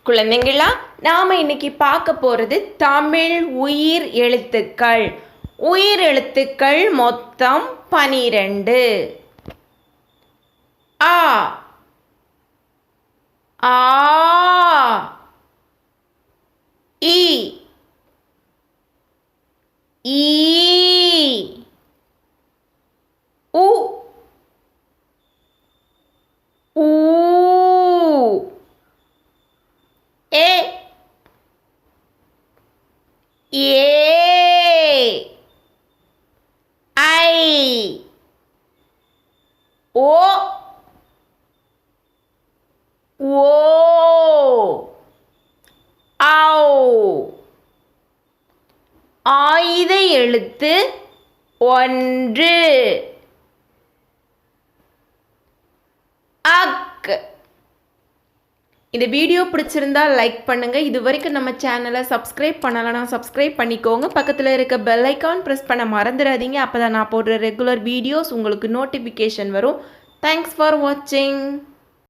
குழந்தைங்களா, நாம் இன்னைக்கு பார்க்க போகிறது தமிழ் உயிர் எழுத்துக்கள். உயிர் எழுத்துக்கள் மொத்தம் 12. ஆ ஆ இ ஈ உ ஊ ஏ ஏ ஐ ஓ ஓ ஔ. ஆயுத எழுத்து 1. அக். இந்த வீடியோ பிடிச்சிருந்தா லைக் பண்ணுங்க. இது வரைக்கும் நம்ம சேனலை சப்ஸ்கிரைப் பண்ணலைன்னா சப்ஸ்கிரைப் பண்ணிக்கோங்க. பக்கத்தில் இருக்க பெல் ஐக்கான் ப்ரெஸ் பண்ண மறந்துடாதீங்க. அப்போ தான் நான் போடுற ரெகுலர் வீடியோஸ் உங்களுக்கு நோட்டிஃபிகேஷன் வரும். தேங்க்ஸ் ஃபார் வாட்சிங்.